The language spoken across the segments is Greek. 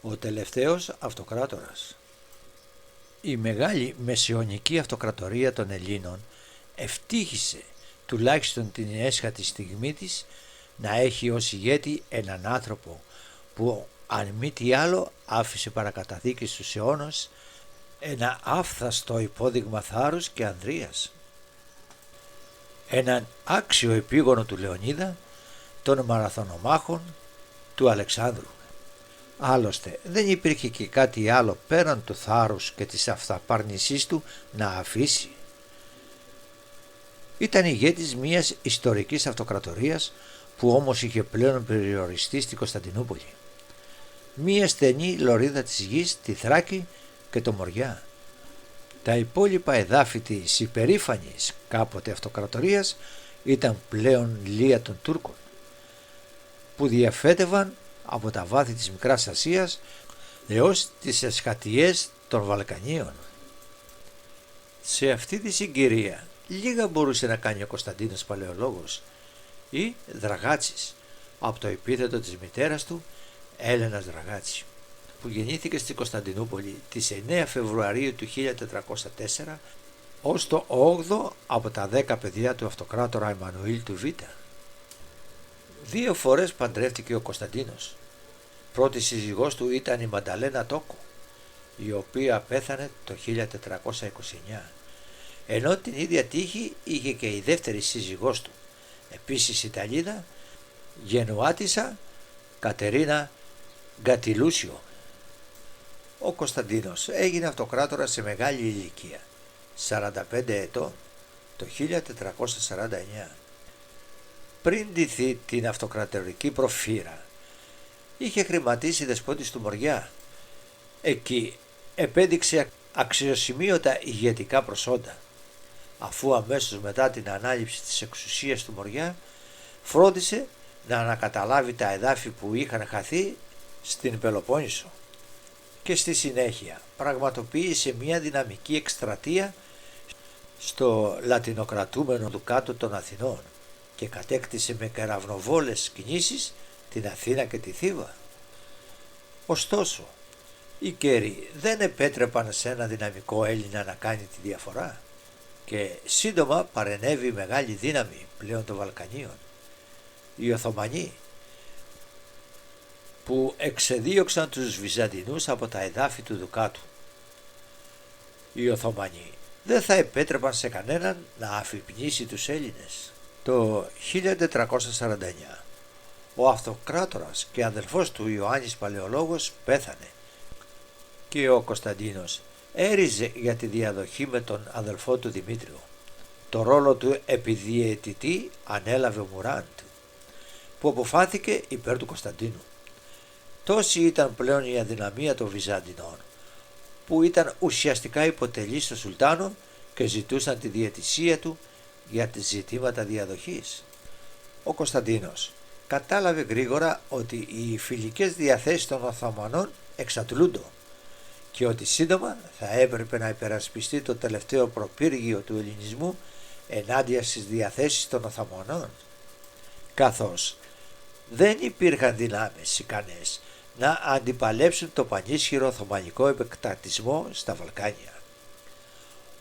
Ο τελευταίος αυτοκράτορας. Η μεγάλη μεσαιωνική αυτοκρατορία των Ελλήνων ευτύχησε τουλάχιστον την έσχατη στιγμή της να έχει ως ηγέτη έναν άνθρωπο που αν μη τι άλλο άφησε παρακαταθήκη στους αιώνας ένα άφθαστο υπόδειγμα θάρρους και ανδρείας. Έναν άξιο επίγονο του Λεωνίδα, των μαραθωνομάχων του Αλεξάνδρου. Άλλωστε δεν υπήρχε και κάτι άλλο πέραν του θάρρους και της αυταπάρνησής του να αφήσει. Ήταν ηγέτης μιας ιστορικής αυτοκρατορίας που όμως είχε πλέον περιοριστεί στην Κωνσταντινούπολη. Μια στενή λωρίδα της γης, τη Θράκη και το Μοριά. Τα υπόλοιπα εδάφη της υπερήφανης κάποτε αυτοκρατορίας ήταν πλέον λία των Τούρκων, που διαφέτευαν από τα βάθη της Μικράς Ασίας έως τις εσχατιές των Βαλκανίων. Σε αυτή τη συγκυρία λίγα μπορούσε να κάνει ο Κωνσταντίνος Παλαιολόγος ή Δραγάτσης, από το επίθετο της μητέρας του, Έλενας Δραγάτση, που γεννήθηκε στη Κωνσταντινούπολη τις 9 Φεβρουαρίου του 1404 ως το 8ο από τα 10 παιδιά του αυτοκράτορα Εμμανουήλ του Β. 2 φορές παντρεύτηκε ο Κωνσταντίνος. Πρώτη σύζυγός του ήταν η Μανταλένα Τόκο, η οποία πέθανε το 1429, ενώ την ίδια τύχη είχε και η δεύτερη σύζυγός του, επίσης Ιταλίδα, Γενουάτισσα Κατερίνα Γκατιλούσιο. Ο Κωνσταντίνος έγινε αυτοκράτορας σε μεγάλη ηλικία, 45 ετών, το 1449. Πριν ντυθεί την αυτοκρατορική προφύρα, είχε χρηματίσει δεσπότης του Μοριά. Εκεί επέδειξε αξιοσημείωτα ηγετικά προσόντα, αφού αμέσως μετά την ανάληψη της εξουσίας του Μοριά φρόντισε να ανακαταλάβει τα εδάφη που είχαν χαθεί στην Πελοπόννησο και στη συνέχεια πραγματοποίησε μια δυναμική εκστρατεία στο λατινοκρατούμενο Δουκάτο των Αθηνών και κατέκτησε με κεραυνοβόλες κινήσεις την Αθήνα και τη Θήβα. Ωστόσο, οι καιροί δεν επέτρεπαν σε ένα δυναμικό Έλληνα να κάνει τη διαφορά και σύντομα παρενέβη μεγάλη δύναμη πλέον των Βαλκανίων, οι Οθωμανοί, που εξεδίωξαν τους Βυζαντινούς από τα εδάφη του Δουκάτου. Οι Οθωμανοί δεν θα επέτρεπαν σε κανέναν να αφυπνίσει τους Έλληνες. Το 1449 ο αυτοκράτορας και αδελφός του Ιωάννης Παλαιολόγος πέθανε και ο Κωνσταντίνος έριζε για τη διαδοχή με τον αδελφό του Δημήτριο. Το ρόλο του επιδιαιτητή ανέλαβε ο Μουράντ, που αποφάθηκε υπέρ του Κωνσταντίνου. Τόση ήταν πλέον η αδυναμία των Βυζαντινών, που ήταν ουσιαστικά υποτελείς στο Σουλτάνο και ζητούσαν τη διαιτησία του για τις ζητήματα διαδοχής. Ο Κωνσταντίνος κατάλαβε γρήγορα ότι οι φιλικές διαθέσεις των Οθωμανών εξαντλούντο και ότι σύντομα θα έπρεπε να υπερασπιστεί το τελευταίο προπύργιο του ελληνισμού ενάντια στις διαθέσεις των Οθωμανών, καθώς δεν υπήρχαν δυνάμεις ικανές να αντιπαλέψουν το πανίσχυρο Οθωμανικό επεκτατισμό στα Βαλκάνια.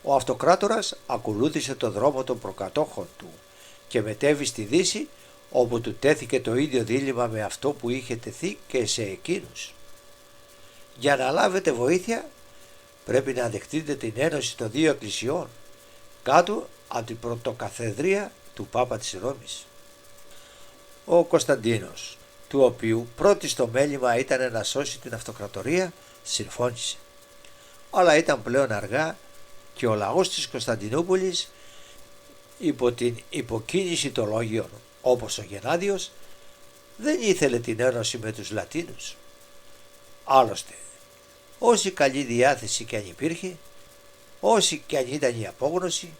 Ο αυτοκράτορας ακολούθησε το δρόμο των προκατόχων του και μετέβη στη Δύση, όπου του τέθηκε το ίδιο δίλημμα με αυτό που είχε τεθεί και σε εκείνους. Για να λάβετε βοήθεια πρέπει να δεχτείτε την ένωση των δύο εκκλησιών κάτω από την πρωτοκαθεδρία του Πάπα της Ρώμης. Ο Κωνσταντίνος, του οποίου πρώτη στο μέλημα ήταν να σώσει την αυτοκρατορία, συμφώνησε. Αλλά ήταν πλέον αργά και ο λαός της Κωνσταντινούπολης, υπό την υποκίνηση των λόγιων όπως ο Γενάδιος, δεν ήθελε την ένωση με τους Λατίνους. Άλλωστε, όση καλή διάθεση κι αν υπήρχε, όση κι αν ήταν η απόγνωση,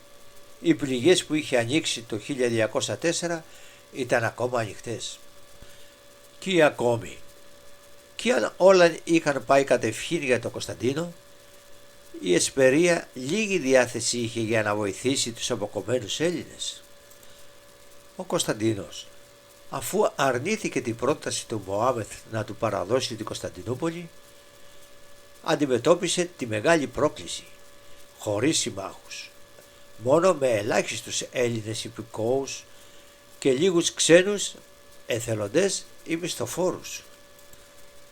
οι πληγές που είχε ανοίξει το 1204 ήταν ακόμα ανοιχτές. Και ακόμη, κι αν όλα είχαν πάει κατευχήν για τον Κωνσταντίνο, η Εσπερία λίγη διάθεση είχε για να βοηθήσει τους αποκομμένους Έλληνες. Ο Κωνσταντίνος αφού αρνήθηκε την πρόταση του Μωάμεθ να του παραδώσει την Κωνσταντινούπολη, αντιμετώπισε τη μεγάλη πρόκληση, χωρίς συμμάχους, μόνο με ελάχιστους Έλληνες υπηκόους και λίγους ξένους εθελοντές ή μισθοφόρους.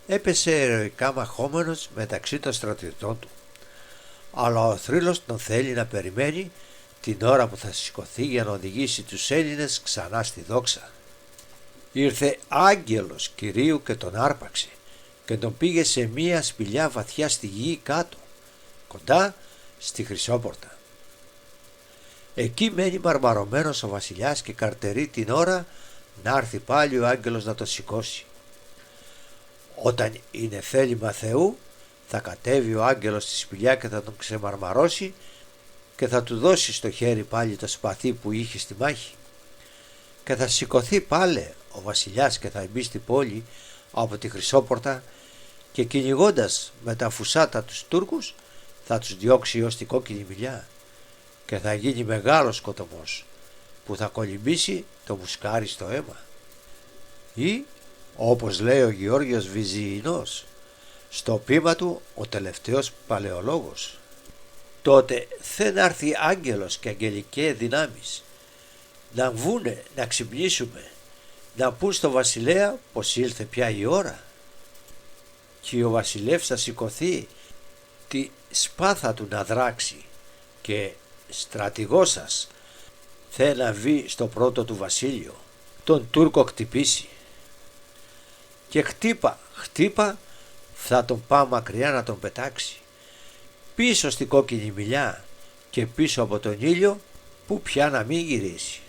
Έπεσε ηρωικά μαχόμενος μεταξύ των στρατιωτών του, αλλά ο θρύλος τον θέλει να περιμένει την ώρα που θα σηκωθεί για να οδηγήσει τους Έλληνες ξανά στη δόξα. Ήρθε άγγελος Κυρίου και τον άρπαξε και τον πήγε σε μία σπηλιά βαθιά στη γη κάτω, κοντά στη Χρυσόπορτα. Εκεί μένει μαρμαρωμένος ο βασιλιάς και καρτερεί την ώρα να έρθει πάλι ο άγγελος να τον σηκώσει. Όταν είναι θέλημα Θεού, θα κατέβει ο άγγελος στη σπηλιά και θα τον ξεμαρμαρώσει και θα του δώσει στο χέρι πάλι το σπαθί που είχε στη μάχη, και θα σηκωθεί πάλι ο βασιλιάς και θα μπει στην πόλη από τη Χρυσόπορτα και κυνηγώντας με τα φουσάτα τους Τούρκους θα τους διώξει ως την Κόκκινη Μιλιά και θα γίνει μεγάλος σκοτωμός που θα κολυμπήσει το μουσκάρι στο αίμα. Ή όπως λέει ο Γεώργιος Βυζιεινός στο ποίημα του «Ο τελευταίος παλαιολόγος», τότε θα έρθει άγγελος και αγγελικές δυνάμεις να βγούνε, να ξυπνήσουμε, να πούν στο βασιλέα πως ήλθε πια η ώρα, και ο βασιλεύς θα σηκωθεί τη σπάθα του να δράξει και στρατηγός σας θε να βγει στο πρώτο του βασίλειο, τον Τούρκο χτυπήσει, και χτύπα θα τον πάει μακριά να τον πετάξει πίσω στην Κόκκινη Μιλιά και πίσω από τον ήλιο που πια να μην γυρίσει.